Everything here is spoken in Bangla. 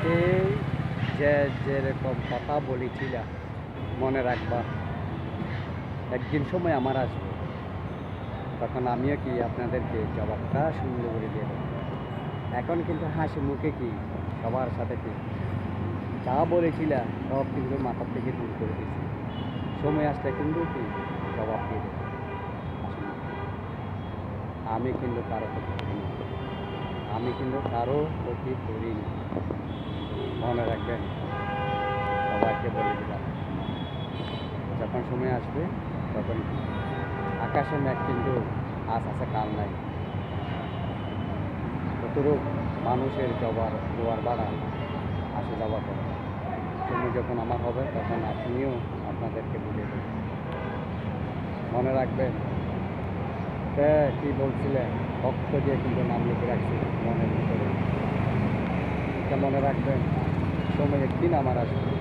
সেই যে যেরকম কথা বলেছিলাম, মনে রাখবা, একদিন সময় আমার আসবে, তখন আমিও কি আপনাদেরকে জবাবটা সুন্দর করে দিয়ে দেবো। এখন কিন্তু হাসি মুখে কি সবার সাথে কি যা বলেছিলাম সব কিন্তু মাথার থেকে দূর করে দিয়েছি। সময় আসলে কিন্তু কি জবাব দিয়ে দেবো। হাসি মুখে। আমি কিন্তু কারো ক্ষতি করিনি, আমি কিন্তু কারো ক্ষতি করিনি, মনে রাখবেন। সবাইকে বলে দিলাম, যখন সময় আসবে তখন কি আকাশে মেঘ কিন্তু আজ আছে কাল নাই। কতটুক মানুষের জোয়ার বাড়া আসে যাওয়া করে। সময় যখন আমার হবে তখন আপনিও আপনাদেরকে বলে দেবেন, মনে রাখবেন। কি বলছিলেন, রক্ত দিয়ে কিন্তু নাম লিখে রাখছি মনের ভিতরে। এটা মনে রাখবেন, সময় একদিন আমার আসবে।